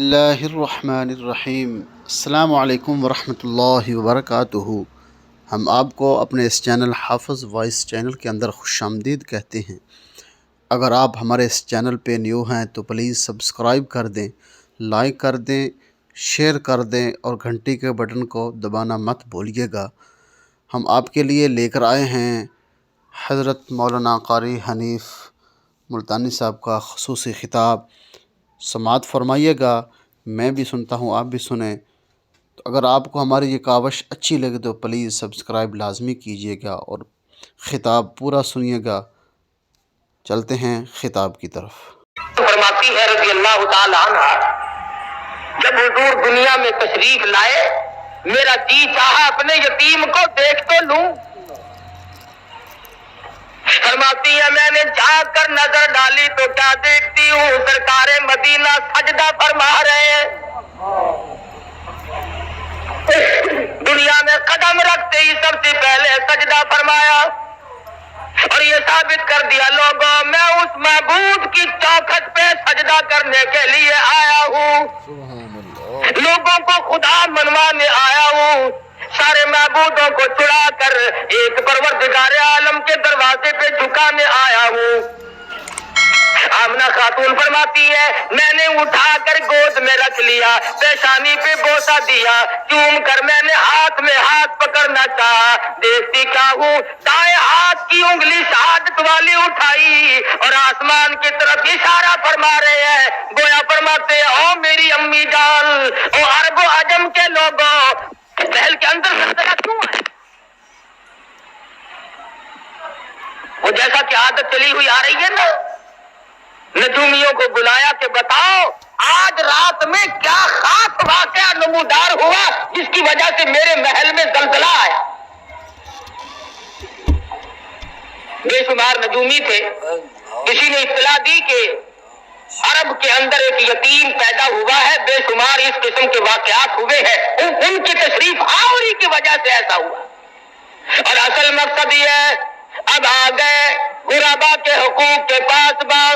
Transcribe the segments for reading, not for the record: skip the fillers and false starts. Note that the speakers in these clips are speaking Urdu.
اللہ الرحمن الرحیم۔ السلام علیکم ورحمۃ اللہ وبرکاتہ۔ ہم آپ کو اپنے اس چینل حافظ وائس چینل کے اندر خوش آمدید کہتے ہیں۔ اگر آپ ہمارے اس چینل پہ نیو ہیں تو پلیز سبسکرائب کر دیں، لائک کر دیں، شیئر کر دیں اور گھنٹی کے بٹن کو دبانا مت بھولیے گا۔ ہم آپ کے لیے لے کر آئے ہیں حضرت مولانا قاری حنیف ملتانی صاحب کا خصوصی خطاب، سماعت فرمائیے گا۔ میں بھی سنتا ہوں، آپ بھی سنیں۔ تو اگر آپ کو ہماری یہ کاوش اچھی لگے تو پلیز سبسکرائب لازمی کیجیے گا اور خطاب پورا سنیے گا۔ چلتے ہیں خطاب کی طرف۔ فرماتی ہے رضی اللہ تعالی عنہ، جب حضور دنیا میں تشریف لائے میرا جی چاہا اپنے یتیم کو دیکھ تو لوں۔ فرماتی ہے میں نے جھانک کر نظر ڈالی تو کیا دیکھتی ہوں، سرکار مدینہ سجدہ فرما رہے ہیں۔ دنیا میں قدم رکھتے ہی سب سے پہلے سجدہ فرمایا اور یہ ثابت کر دیا لوگوں میں اس معبود کی چوکھٹ پہ سجدہ کرنے کے لیے آیا ہوں، لوگوں کو خدا منوانے آیا ہوں، سارے معبودوں کو چھڑا کر ایک پروردگار عالم کے دروازے پہ جھکانے آیا ہوں۔ آمنہ خاتون فرماتی ہے میں نے اٹھا کر گود میں رکھ لیا، پیشانی پہ بوسہ دیا، چوم کر میں نے ہاتھ میں ہاتھ پکڑنا چاہا، دیکھتی کیا ہوں دائیں ہاتھ کی انگلی شہادت والی اٹھائی اور آسمان کی طرف اشارہ فرما رہے ہیں، گویا فرماتے ہیں او میری امی جان، او عرب و عجم کے لوگوں، محل کے اندر زلزلہ کیوں ہے؟ وہ جیسا کہ عادت چلی ہوئی آ رہی ہے نا، نجومیوں کو بلایا کہ بتاؤ آج رات میں کیا خاص واقعہ نمودار ہوا جس کی وجہ سے میرے محل میں زلزلہ آیا۔ بے شمار نجومی تھے، کسی نے اطلاع دی کہ عرب کے اندر ایک یتیم پیدا ہوا ہے، بے شمار اس قسم کے واقعات ہوئے ہیں، ان کی تشریف آوری کی وجہ سے ایسا ہوا۔ اور اصل مقصد یہ ہے اب آ گئے غربا کے حقوق کے پاسباں،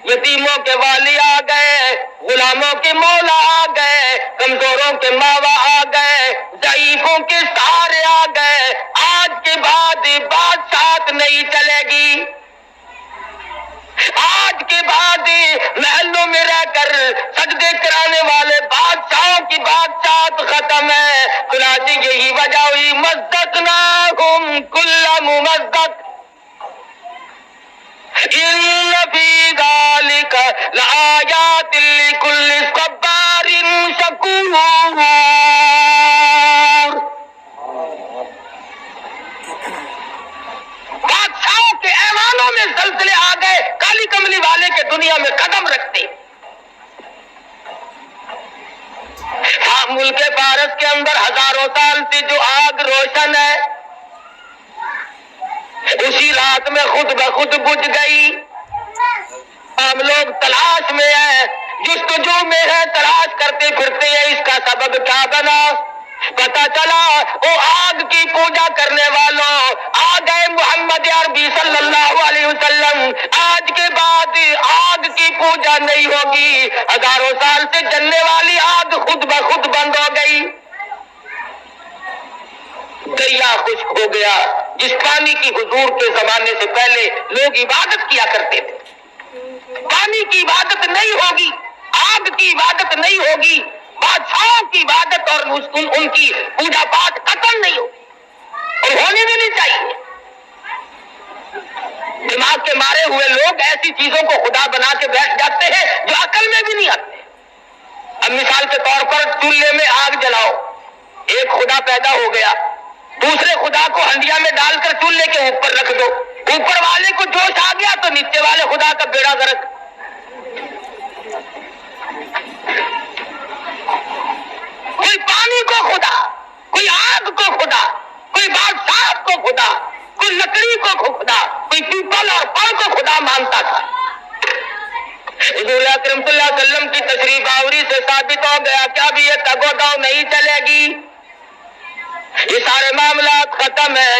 یتیموں کے والی آ گئے، غلاموں کے مولا آ گئے، کمزوروں کے ماوا آ گئے، ضعیفوں کے سہارے آ گئے۔ آج کے بعد بادشاہت نہیں چلے گی، آج کے بعد محلوں میں رہ کر سجدے کرانے والے بادشاہوں کی بادشاہت ختم ہے۔ چنانچہ یہی وجہ ہوئی مزدقناہم کل ممزق ان فی ذالک لآیات لکل صبار شکور۔ بادشاہوں کے ایوانوں میں زلزلے آ گئے، کالی کملی والے کے دنیا میں قدم رکھتے۔ ہاں ملک فارس کے اندر ہزاروں سال سے جو آگ روشن ہے اسی رات میں خود بخود بجھ گئی۔ ہم لوگ تلاش میں ہیں، جستجو میں ہیں، تلاش کرتے پھرتے ہیں اس کا سبب کیا بنا۔ پتہ چلا وہ آگ کی پوجا کرنے والوں آ گئے محمد عربی صلی اللہ علیہ وسلم، آج کے بعد آگ کی پوجا نہیں ہوگی، ہزاروں سال سے جلنے والی آگ خود بخود بند ہو گئی۔ دریا خشک ہو گیا، جس پانی کی حضور کے زمانے سے پہلے لوگ عبادت کیا کرتے تھے۔ پانی کی عبادت نہیں ہوگی، آگ کی عبادت نہیں ہوگی، بادشاہوں کی عبادت اور ان کی پوجا پاٹ ختم نہیں ہوگی اور ہونی بھی نہیں چاہیے۔ دماغ کے مارے ہوئے لوگ ایسی چیزوں کو خدا بنا کے بیٹھ جاتے ہیں جو عقل میں بھی نہیں آتے۔ اب مثال کے طور پر چولہے میں آگ جلاؤ، ایک خدا پیدا ہو گیا، دوسرے خدا کو ہنڈیا میں ڈال کر چولہے کے اوپر رکھ دو، اوپر والے کو جوش آ گیا تو نیچے والے خدا کا بیڑا غرق۔ کوئی پانی کو خدا، کوئی آگ کو خدا، کوئی بادشاہ کو خدا، کوئی لکڑی کو خدا، کوئی پیپل اور پڑ کو خدا مانتا تھا۔ حضور اکرم صلی اللہ علیہ وسلم کی تشریف آوری سے ثابت ہو گیا کہ اب یہ تگ و دو نہیں چلے گی، یہ سارے معاملات ختم ہیں۔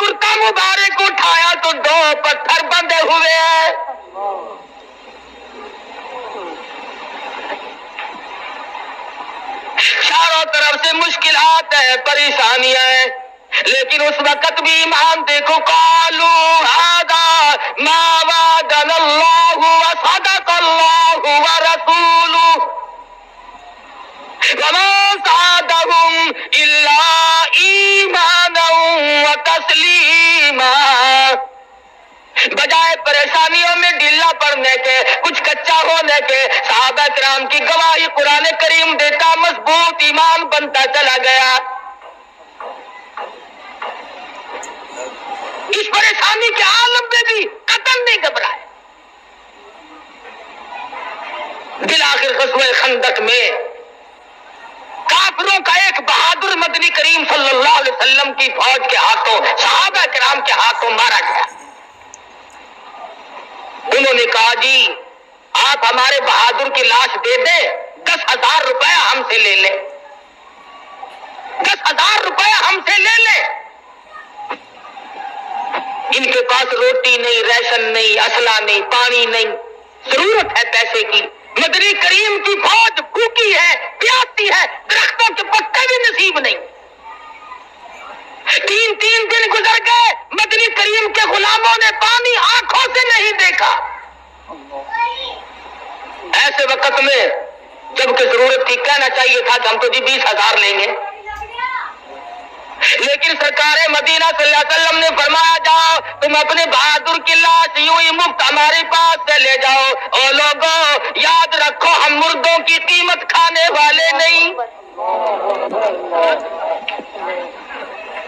کرتا مبارک اٹھایا تو 2 پتھر بندھے ہوئے ہیں. چاروں طرف سے مشکلات ہیں، پریشانیاں ہیں، لیکن اس وقت بھی ایمان دیکھو. قالوا هذا ما وعدنا الله وصدق الله ورسوله وما زادهم الا ایمانا وتسلیما. بجائے پریشانیوں میں ڈھیلا پڑنے کے، کچھ کچا ہونے کے، صحابہ کرام کی گواہی قرآن کریم دیتا، مضبوط ایمان بنتا چلا گیا. اس پریشانی کے عالم میں بھی قتل نہیں گھبرائے. بالآخر غزوہ خندق میں کافروں کا ایک بہادر مدنی کریم صلی اللہ علیہ وسلم کی فوج کے ہاتھوں، صحابہ کرام کے ہاتھوں مارا گیا. انہوں نے کہا جی آپ ہمارے بہادر کی لاش دے دیں، 10,000 روپے ہم سے لے لیں، 10,000 روپے ہم سے لے لیں. ان کے پاس روٹی نہیں، ریشن نہیں، اسلحہ نہیں، پانی نہیں، ضرورت ہے پیسے کی. مدنی کریم کی فوج بھوکی ہے، پیاسی ہے، درختوں کے پتے بھی نصیب نہیں. 3 دن گزر گئے، مدنی کریم کے غلاموں نے پانی آنکھوں سے نہیں دیکھا. ایسے وقت میں جب کہ ضرورت تھی، کہنا چاہیے تھا کہ ہم تو جی 20,000 لیں گے، لیکن سرکار مدینہ صلی اللہ علیہ وسلم نے فرمایا جاؤ تم اپنے بہادر کی لاش یوں ہی مفت ہمارے پاس سے لے جاؤ. اور لوگوں یاد رکھو ہم مردوں کی قیمت کھانے والے نہیں،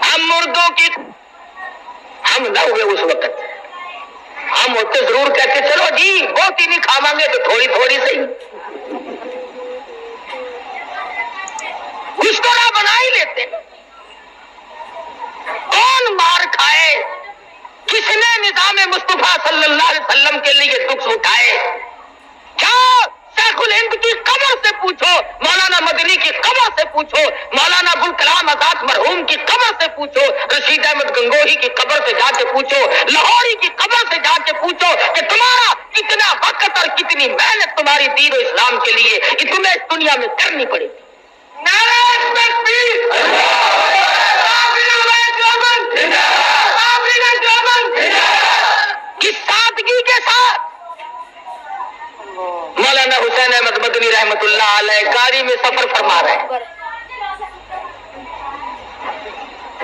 ہم مردوں کی ہم نہ ہوئے اس وقت. ہم ہوتے ضرور کہتے چلو جی بہت ہی نہیں کھاواں گے تو تھوڑی تھوڑی صحیح، کچھ تو نہ بنا ہی لیتے. کون مار کھائے، کس نے نظام مصطفیٰ صلی اللہ علیہ وسلم کے لیے دکھ اٹھائے؟ کیا شیخ الہند کی قبر سے پوچھو، مولانا مدنی کی قبر سے پوچھو، مولانا ابوالکلام آزاد مرحوم کی قبر سے پوچھو، رشید احمد گنگوہی کی قبر سے جا کے پوچھو، لاہوری کی قبر سے جا کے پوچھو کہ تمہارا کتنا وقت اور کتنی محنت تمہاری دین و اسلام کے لیے کہ تمہیں اس دنیا میں کرنی پڑی. نعرہ تکبیر، کس سادگی کے ساتھ مولانا حسین احمد مدنی رحمت اللہ علیہ گاڑی میں سفر فرما رہے ہیں.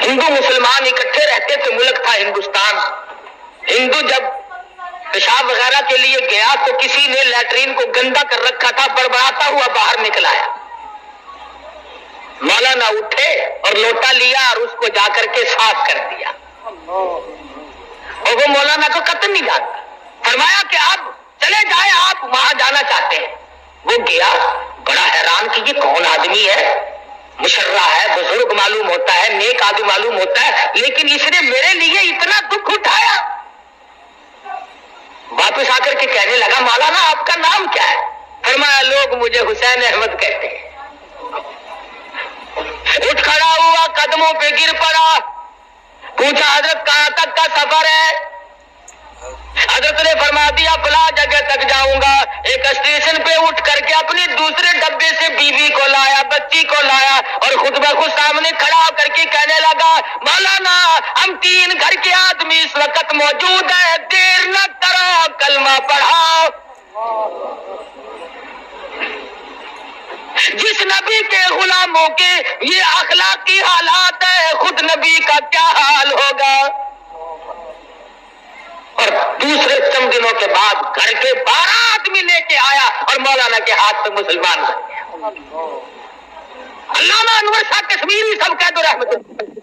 ہندو مسلمان اکٹھے رہتے تھے، ملک تھا ہندوستان. ہندو جب پیشاب وغیرہ کے لیے گیا تو کسی نے لیٹرین کو گندا کر رکھا تھا، بڑبڑاتا ہوا باہر نکل آیا. مولانا اٹھے اور لوٹا لیا اور اس کو جا کر کے صاف کر دیا. اور وہ مولانا کو قتل نہیں جانتا، فرمایا کہ آپ چلے جائیں، آپ وہاں جانا چاہتے ہیں. وہ گیا، بڑا حیران کہ یہ کون آدمی ہے، مشرہ ہے، بزرگ معلوم ہوتا ہے، نیک آدمی معلوم ہوتا ہے، لیکن اس نے میرے لیے اتنا دکھ اٹھایا. واپس آ کر کے کہنے لگا مولانا آپ کا نام کیا ہے؟ فرمایا لوگ مجھے حسین احمد کہتے ہیں. اٹھ کھڑا ہوا، قدموں پہ گر پڑا، پوچھا حضرت کہاں تک کا سفر ہے؟ حضرت نے فرما دیا فلاں جگہ تک جاؤں گا. ایک اسٹیشن پہ اٹھ کر کے اپنے دوسرے ڈبے سے بیوی کو لایا، بچی کو لایا اور خود بخود سامنے کھڑا ہو کر کے کہنے لگا مولانا ہم 3 گھر کے آدمی اس وقت موجود ہیں، دیر نہ کرو، کلمہ پڑھاؤ. جس نبی کے غلاموں کے یہ اخلاقی حالات ہے، خود نبی کا کیا حال ہوگا؟ اور دوسرے چند دنوں کے بعد گھر کے 12 آدمی لے کے آیا اور مولانا کے ہاتھ سے مسلمان بن گیا. علامہ انور شاہ کشمیری سب کہہ دو رحمت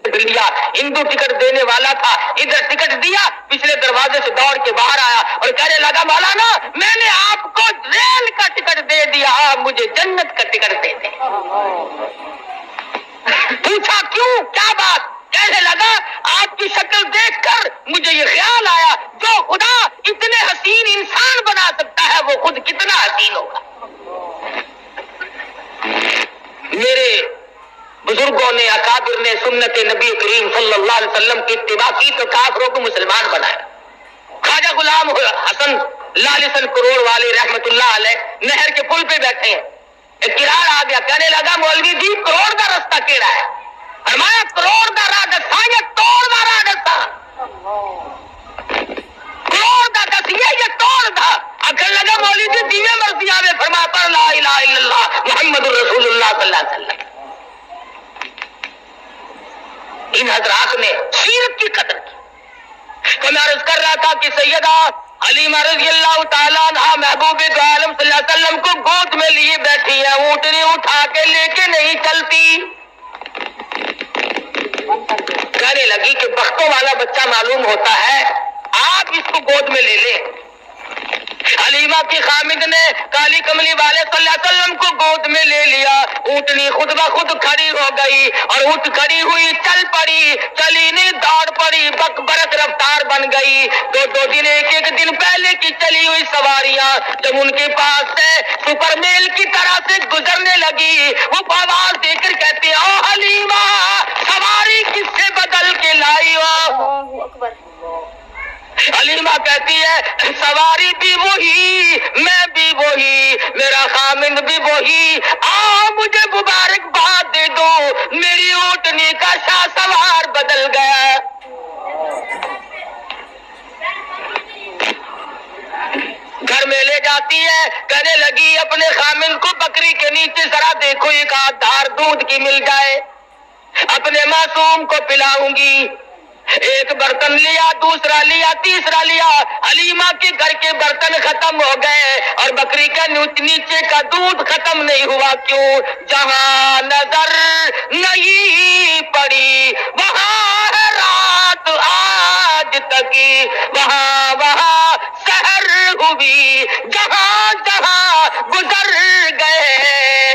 اللہ، ہندو ٹکٹ دینے والا تھا، ادھر ٹکٹ دیا، پچھلے دروازے سے دوڑ کے باہر آیا اور کہنے لگا مولانا میں نے آپ کو ریل کا ٹکٹ دے دیا، آپ مجھے جنت کا ٹکٹ دے دیں. پوچھا کیوں، کیا بات؟ کہنے لگا آپ کی شکل دیکھ کر مجھے یہ خیال آیا جو خدا اتنے حسین انسان بنا سکتا ہے وہ خود کتنا حسین ہوگا. میرے بزرگ بزرگوں نے اکابر نے سنت نبی کریم صلی اللہ علیہ وسلم کی اتباع کی تو کافروں کو مسلمان بنایا. خواجہ غلام حسن لالسن کروڑ والے رحمت اللہ علیہ نہر کے پل پہ بیٹھے ہیں. ایک کراڑ آ گیا, کہنے لگا مولوی جی کروڑ کا رستہ کیڑا ہے؟ فرمایا کروڑ کا راہ دسا یا توڑ کا راہ دسا؟ کروڑ کا دسیے یا توڑ دا؟ آخر لگا مولوی جی دیوے مرضی آوے. فرمایا پر لا الہ الا اللہ محمد الرسول اللہ صلی اللہ علیہ وسلم. ان حضرات نے سیرت کی قدر کی. تو میں عرض کر رہا تھا کہ سیدہ حلیمہ رضی اللہ تعالیٰ عنہ محبوب دو عالم صلی اللہ علیہ وسلم کو گود میں لیے بیٹھی ہے, اونٹنی اٹھا کے لے کے نہیں چلتی. کہنے لگی کہ بختوں والا بچہ معلوم ہوتا ہے, آپ اس کو گود میں لے لیں. حلیمہ کی خامد نے کالی کملی والے صلی اللہ علیہ وسلم کو گود میں لے لیا. اونٹنی خود بخود کھڑی ہو گئی اور اٹھ کھڑی ہوئی چل پڑی, چلی نہیں دوڑ پڑی, بک برق رفتار بن گئی. دو دن ایک دن پہلے کی چلی ہوئی سواریاں جب ان کے پاس سے سپر میل کی طرح سے گزرنے لگی, وہ آواز دے کر کہتے ہیں او حلیمہ سواری کس سے بدل کے لائی ہو؟ حلیمہ کہتی ہے سواری بھی وہی, میں بھی وہی, میرا خامند بھی وہی. آؤ مجھے مبارکباد دے دو, میری اونٹنی کا شاہ سوار بدل گیا. گھر میں لے جاتی ہے, کہنے لگی اپنے خامند کو بکری کے نیچے ذرا دیکھو ایک آدھ دھار دودھ کی مل جائے, اپنے معصوم کو پلاؤں گی. ایک برتن لیا, دوسرا لیا, تیسرا لیا. حلیمہ کے گھر کے برتن ختم ہو گئے اور بکری کا نیچے کا دودھ ختم نہیں ہوا. کیوں؟ جہاں نظر نہیں پڑی وہاں ہے رات آج تک, وہاں سحر ہوئی, جہاں جہاں گزر گئے,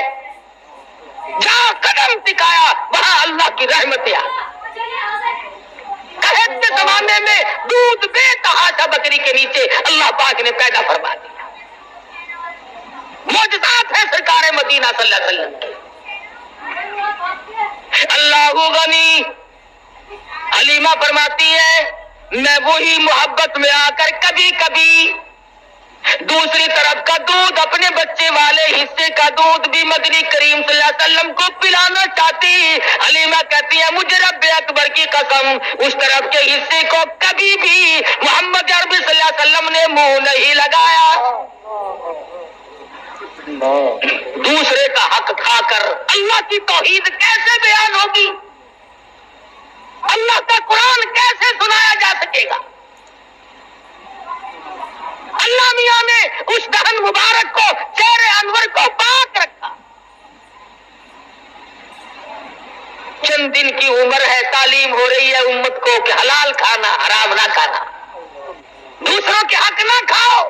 جہاں قدم ٹکایا وہاں اللہ کی رحمتیں آ. قحط کے زمانے میں دودھ بے تحاشا بکری کے نیچے اللہ پاک نے پیدا فرما دیا. معجزات ہے سرکار مدینہ صلی اللہ علیہ وسلم کی. اللہ غنی. حلیمہ فرماتی ہے میں وہی محبت میں آ کر کبھی کبھی دوسری طرف کا دودھ, اپنے بچے والے حصے کا دودھ بھی مدنی کریم صلی اللہ علیہ وسلم کو پلانا چاہتی. حلیمہ کہتی ہے مجھے رب اکبر کی قسم اس طرف کے حصے کو کبھی بھی محمد عربی صلی اللہ علیہ وسلم نے منہ نہیں لگایا. دوسرے کا حق کھا کر اللہ کی توحید کیسے بیان ہوگی؟ اللہ کا قرآن کیسے سنایا جا سکے گا؟ اللہ میاں نے اس دہن مبارک کو, چہرے انور کو پاک رکھا. چند دن کی عمر ہے, تعلیم ہو رہی ہے امت کو کہ حلال کھانا, حرام نہ کھانا, دوسروں کے حق نہ کھاؤ.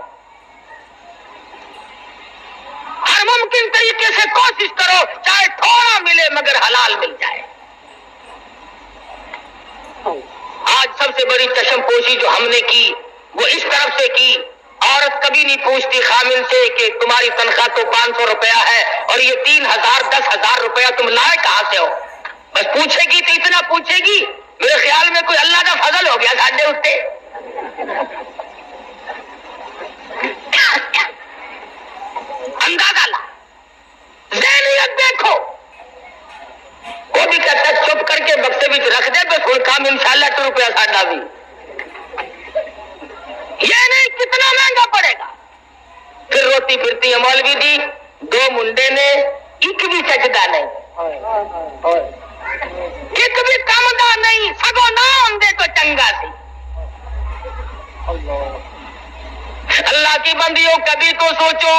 ہر ممکن طریقے سے کوشش کرو چاہے تھوڑا ملے مگر حلال مل جائے. آج سب سے بڑی چشم پوشی جو ہم نے کی وہ اس طرف سے کی, عورت کبھی نہیں پوچھتی خامن سے کہ تمہاری تنخواہ تو 500 روپیہ ہے اور یہ 3000 10,000 روپیہ تم لائے کہاں سے ہو. بس پوچھے گی تو اتنا پوچھے گی, میرے خیال میں کوئی اللہ کا فضل ہو گیا ساڈے اٹھتے. اندازہ لا, ذہنیت دیکھو. وہ بھی کہتا ہے چپ کر کے بکسے بھی رکھ دے بس کوئی کام انشاءاللہ 2 روپیہ ساڈا بھی. یہ نہیں کتنا مہنگا پڑے گا. پھر روتی پھرتی ہے مولوی جی 2 منڈے نے ایک بھی سجدہ نہیں, ایک بھی کم دا نہیں, سگو نہ آندے تو چنگا سی. اللہ کی بندیوں کبھی تو سوچو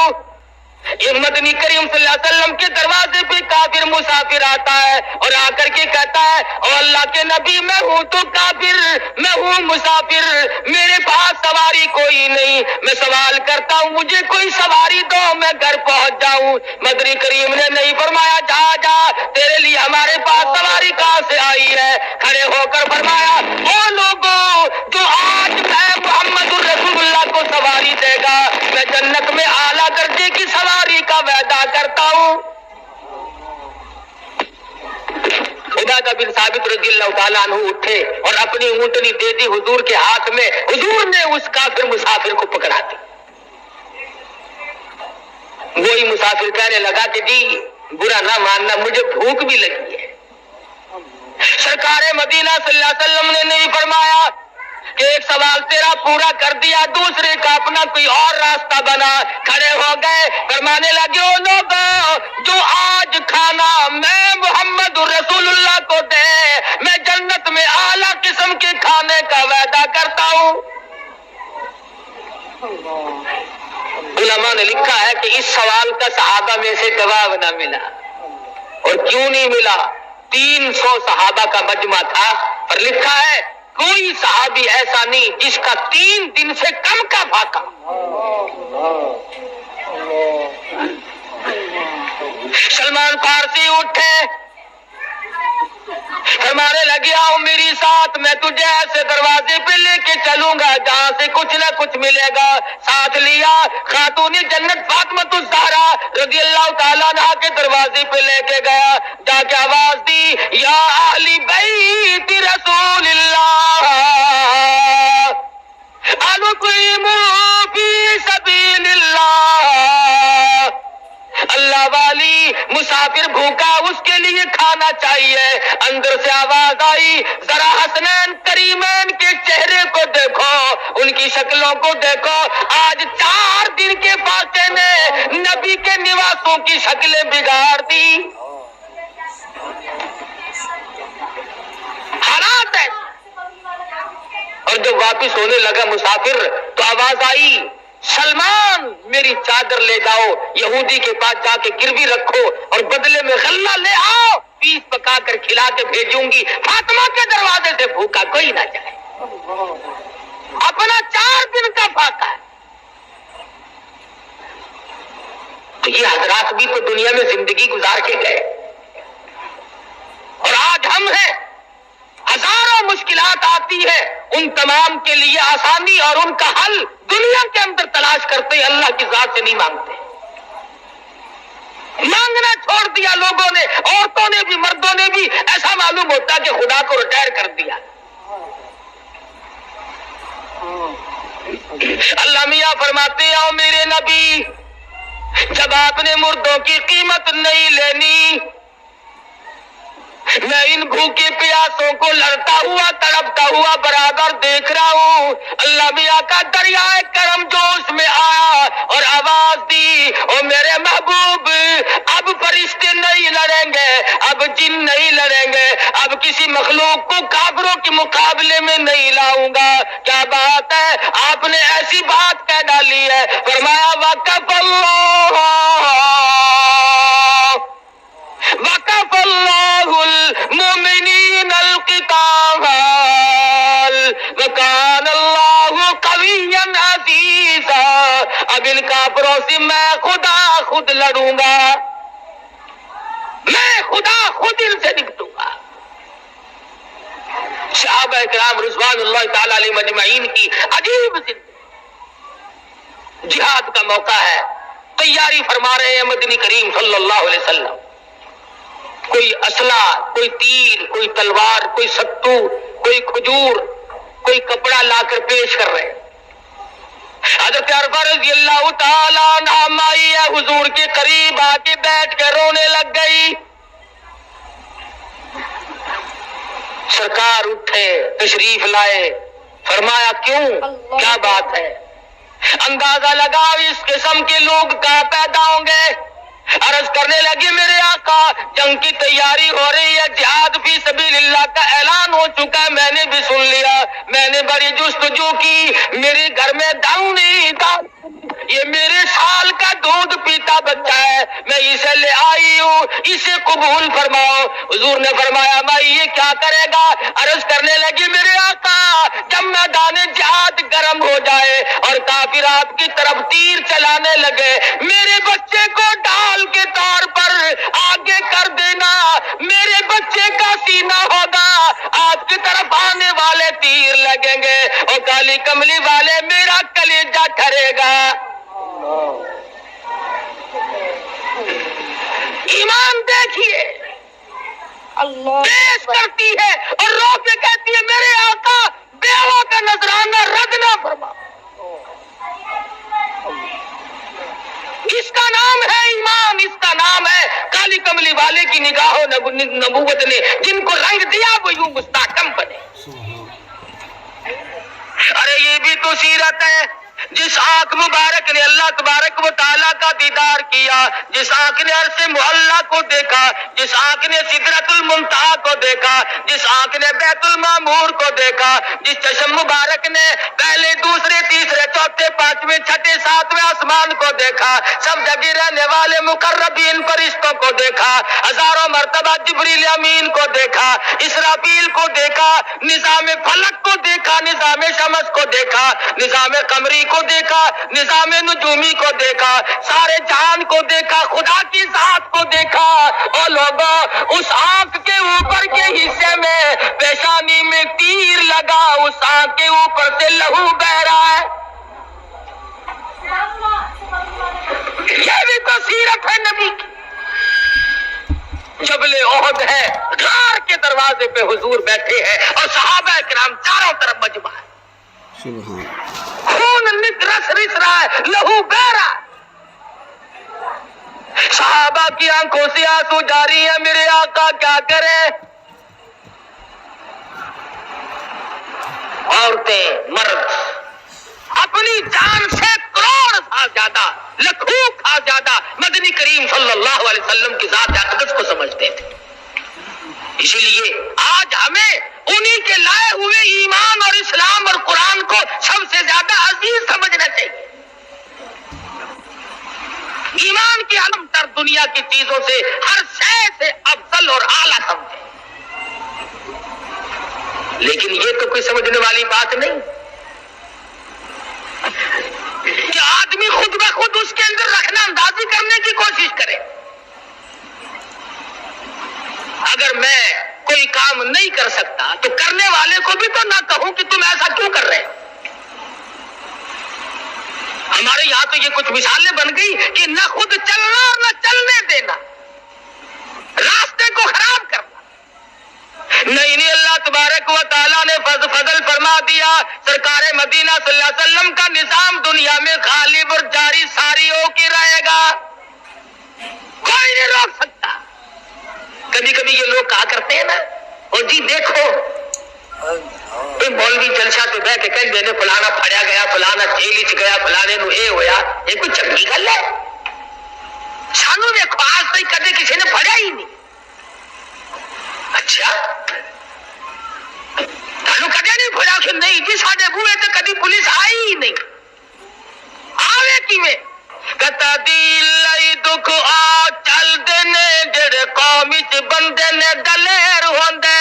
یہ مدنی کریم صلی اللہ علیہ وسلم کے دروازے پہ کافر مسافر آتا ہے اور آ کر کے کہتا ہے اور اللہ کے نبی میں ہوں تو کافر, میں ہوں مسافر, میرے پاس سواری کوئی نہیں, میں سوال کرتا ہوں مجھے کوئی سواری دو میں گھر پہنچ جاؤں. مدنی کریم نے نہیں فرمایا جا جا تیرے لیے ہمارے پاس سواری کہاں سے آئی ہے. کھڑے ہو کر فرمایا او لوگوں جو آج میں محمد الرسول اللہ کو سواری دے گا میں جنت میں اعلیٰ درجے کی سواری کا وعدہ کرتا ہوں. بن ثابت رضی اللہ تعالیٰ عنہ اٹھے اور اپنی اونٹنی دے دی حضور کے ہاتھ میں. حضور نے اس کافر مسافر کو پکڑا دی. وہی مسافر کہنے لگا کہ جی برا نہ ماننا مجھے بھوک بھی لگی ہے. سرکار مدینہ صلی اللہ علیہ وسلم نے نہیں فرمایا کہ ایک سوال تیرا پورا کر دیا, دوسرے کا اپنا کوئی اور راستہ بنا. کھڑے ہو گئے, فرمانے لگے او لوگوں جو آج کھانا میں محمد رسول اللہ کو دے, میں جنت میں اعلیٰ قسم کے کھانے کا وعدہ کرتا ہوں. علماء نے لکھا ہے کہ اس سوال کا صحابہ میں سے جواب نہ ملا. اور کیوں نہیں ملا؟ 300 صحابہ کا مجمع تھا, اور لکھا ہے کوئی صحابی ایسا نہیں جس کا 3 دن سے کم کا فاقہ. سلمان فارسی اٹھے, فرمانے لگے آؤ میری ساتھ, میں تجھے ایسے دروازے پہ لے کے چلوں گا جہاں سے کچھ نہ کچھ ملے گا. ساتھ لیا, خاتون جنت فاطمہ الزہرا رضی اللہ تعالیٰ عنہا کے دروازے پہ لے کے گیا. جا کے آواز دی یا اہل بیت رسول اللہ انقیموا فی سبیل اللہ. اللہ والی مسافر بھوکا, اس کے لیے کھانا چاہیے. اندر سے آواز آئی ذرا حسنین کریمین کے چہرے کو دیکھو, ان کی شکلوں کو دیکھو. آج 4 دن کے فاقے نے نبی کے نواسوں کی شکلیں بگاڑ دی. حالات ہے. اور جب واپس ہونے لگا مسافر تو آواز آئی سلمان میری چادر لے جاؤ, یہودی کے پاس جا کے گروی رکھو اور بدلے میں غلہ لے آؤ, پیس پکا کر کھلا کے بھیجوں گی. فاطمہ کے دروازے سے بھوکا کوئی نہ جائے. اپنا 4 دن کا فاقہ ہے. تو یہ حضرات بھی تو دنیا میں زندگی گزار کے گئے, اور آج ہم ہیں. ہزاروں مشکلات آتی ہے, ان تمام کے لیے آسانی اور ان کا حل دنیا کے اندر تلاش کرتے, اللہ کی ذات سے نہیں مانگتے. مانگنا چھوڑ دیا لوگوں نے, عورتوں نے بھی مردوں نے بھی. ایسا معلوم ہوتا کہ خدا کو ریٹائر کر دیا. اللہ میاں فرماتے ہیں او میرے نبی, جب آپ نے مردوں کی قیمت نہیں لینی, میں ان بھوکے پیاسوں کو لڑتا ہوا تڑپتا ہوا برابر دیکھ رہا ہوں. اللہ میاں کا دریائے کرم جوش میں آیا اور آواز دی او میرے محبوب, اب فرشتے نہیں لڑیں گے, اب جن نہیں لڑیں گے, اب کسی مخلوق کو کافروں کے مقابلے میں نہیں لاؤں گا. کیا بات ہے, آپ نے ایسی بات کہہ ڈالی ہے. فرمایا وقف اللہ المؤمنین القتال وکان اللہ قویا عزیزا. اب ان کافروں سے میں خدا خود لڑوں گا, میں خدا خود ان سے نپٹوں گا. صحابہ کرام رضوان اللہ تعالی علیہ مجمعین کی عجیب زندگی. جہاد کا موقع ہے, تیاری فرما رہے ہیں مدنی کریم صلی اللہ علیہ وسلم. کوئی اسلحہ, کوئی تیر, کوئی تلوار, کوئی ستو, کوئی کھجور, کوئی کپڑا لا کر پیش کر رہے. حضرت عرفہ رضی اللہ تعالیٰ عنہا مائی ہے, حضور کے قریب آ کے بیٹھ کے رونے لگ گئی. سرکار اٹھے, تشریف لائے, فرمایا کیوں, کیا بات ہے؟ اندازہ لگاؤ اس قسم کے لوگ کہاں پیدا ہوں گے. عرض کرنے لگے میرے آقا جنگ کی تیاری ہو رہی ہے, جہاد فی سبیل اللہ کا اعلان ہو چکا ہے, میں نے بھی سن لیا. میں نے بڑی جستجو کی, میرے گھر میں دم نہیں تھا, یہ میرے سال کا دودھ پیتا بچہ ہے, میں اسے لے آئی ہوں, اسے قبول فرماؤ. حضور نے فرمایا مائی یہ کیا کرے گا؟ عرض کرنے لگی میرے آقا جب میدان جہاد گرم ہو جائے اور کافر آپ کی طرف تیر چلانے لگے, میرے بچے کو ڈال کے طور پر آگے کر دینا, میرے بچے کا سینہ ہوگا, آپ کی طرف آنے والے تیر لگیں گے اور کالی کملی والے میرا کلیجہ ٹھرے گا. ایمان دیکھیے, پیش کرتی ہے اور رو کے کہتی ہے میرے آقا بیوہ کا نذرانہ رد نہ فرما. اس کا نام ہے ایمان، اس کا نام ہے کالی کملی والے کی نگاہوں نبوت نے جن کو رنگ دیا وہ یوں مستحکم بنے. ارے یہ بھی تو سیرت ہے. جس آنکھ مبارک نے اللہ تبارک و تعالیٰ کا دیدار کیا، جس آنکھ نے عرش معلیٰ کو دیکھا، جس آنکھ نے سدرۃ المنتہا کو دیکھا، جس آنکھ نے بیت المعمور کو دیکھا، جس چشم مبارک نے پہلے دوسرے تیسرے چوتھے پانچویں چھٹے ساتویں آسمان کو دیکھا، سب جگہ رہنے والے مقربین فرشتوں کو دیکھا، ہزاروں مرتبہ جبریل امین کو دیکھا، اسرافیل کو دیکھا، نظام فلک کو دیکھا، نظام شمس کو دیکھا، نظام قمری کو دیکھا، نظام نجومی کو دیکھا، سارے جہان کو دیکھا، خدا کی ذات کو دیکھا. اور لوگوں اس آنکھ کے اوپر کے حصے میں پیشانی میں تیر لگا، اس آنکھ کے اوپر سے لہو بہ رہا ہے. یہ بھی تو سیرت ہے نبی کی. جبل احد ہے، غار کے دروازے پہ حضور بیٹھے ہیں اور صحابہ کرام چاروں طرف مجمع ہے. خون رس رہا ہے، لہو بہ رہا ہے. صحابہ کی آنکھوں سے آنسو جاری ہے. میرے آقا کیا کریں؟ عورتیں مرد اپنی جان سے کروڑ سال زیادہ، لاکھوں سال زیادہ مدنی کریم صلی اللہ علیہ وسلم کی ذات اقدس کو سمجھتے تھے. اسی لیے آج ہمیں انہی کے لائے ہوئے ایمان اور اسلام اور قرآن کو سب سے زیادہ عزیز سمجھنا چاہیے. ایمان کی عالم تر دنیا کی چیزوں سے ہر شے سے افضل اور اعلیٰ سمجھے. لیکن یہ تو کوئی سمجھنے والی بات نہیں کہ آدمی خود بخود اس کے اندر رکھنا اندازی کرنے کی کوشش کرے. اگر میں کوئی کام نہیں کر سکتا تو کرنے والے کو بھی تو نہ کہوں کہ تم ایسا کیوں کر رہے. ہمارے یہاں تو یہ کچھ مثالیں بن گئی کہ نہ خود چلنا اور نہ چلنے دینا، راستے کو خراب کرنا. نہیں اللہ تبارک و تعالیٰ نے فضل فرما دیا. سرکار مدینہ صلی اللہ علیہ وسلم کا نظام دنیا میں غالب اور جاری ساری ہو کے رہے گا، کوئی نہیں روک سکتا. کبھی کبھی یہ لوگ کہا کرتے ہیں نا، اور جی دیکھو مولوی جلسہ پہ بیٹھ کے کہیں نے فلانا پھڑیا گیا، فلانا جیل چ گیا، فلانے نو اے ہویا. یہ کوئی چنگی گل ہے؟ سانو دیکھو آج تک کدے کسی نے پھڑیا ہی نہیں. اچھا سانو کدے نہیں پھڑیا کہ نہیں جی ساڈے بوئے تے کدی پولیس آئی ہی نہیں. آوے کیویں؟ کتا دل لئی دکھ آ چل دے نے جڑے قوم وچ بندے نے دلیر ہوندے.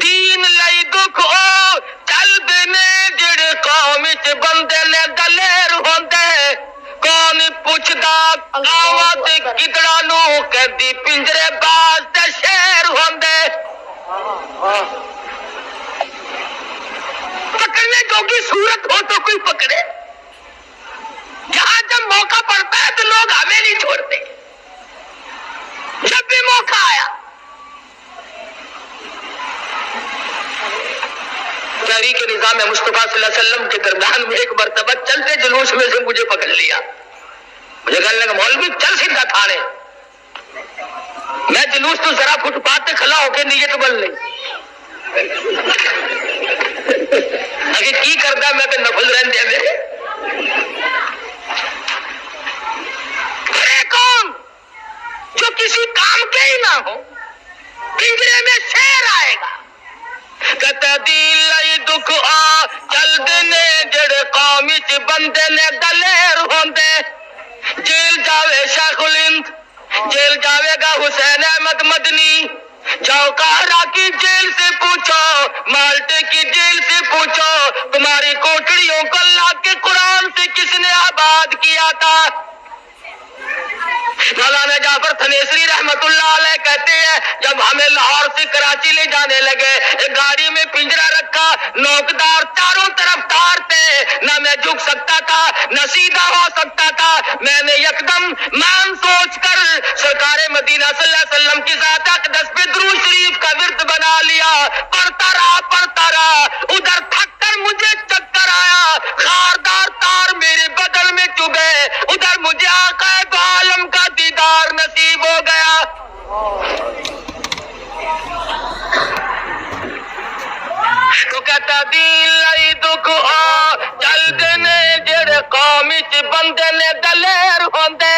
دین لئی دکھ او چل دے نے جڑے قوم وچ بندے نے دلیر ہوندے. کون پوچھدا آواز کتڑا نو کدی پنجرے باز تے شیر ہوندے. پکڑنے جوگی صورت ہو تو کوئی پکڑے. جہاں جب موقع پڑتا ہے تو لوگ ہمیں نہیں چھوڑتے. جب بھی موقع آیا تحریک نظام مصطفیٰ صلی اللہ علیہ وسلم کے درمیان میں ایک مرتبہ چلتے جلوس میں سے مجھے پکڑ لیا. مجھے کہنے لگا مولوی چل سیدھا تھانے. میں جلوس تو ذرا فٹ پاتھ پہ کھڑا ہو کے نیت بن لی. اگر کی کرتا میں کہ نفل رہن دے میرے. کون جو کسی کام کے ہی نہ ہو پنجرے میں شیر آئے گا. کتا دل لئی دکھ آ چل دے جڑے قوم وچ بندے نے دلیر ہوندے. جیل جاوے شیخ الہند، جیل جاوے گا حسین احمد مدنی. جاؤ قاہرہ کی جیل سے پوچھو، مالٹے کی جیل سے پوچھو، تمہاری کوٹڑیوں کو اللہ کے قرآن سے کس نے آباد کیا تھا. مولانا جعفر تھنیسری رحمت اللہ علیہ کہتے ہیں جب ہمیں لاہور سے کراچی لے جانے لگے ایک گاڑی میں پنجرا رکھا، نوکدار چاروں طرف تار تھے، نہ میں جھک سکتا تھا نہ سیدھا ہو سکتا تھا. میں نے یکدم مان سوچ کر سرکار مدینہ صلی اللہ علیہ وسلم کی ذات تے بندے نے دلیر ہوندے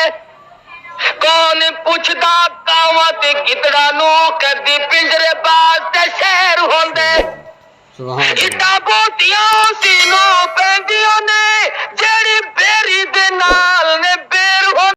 کون پوچھدا کاواں تے گدڑاں نو کدی پنجرے باز تے شیر ہوندے اٹا بوٹیاں سینوں پیندیاں نے جیڑی بیری دے نال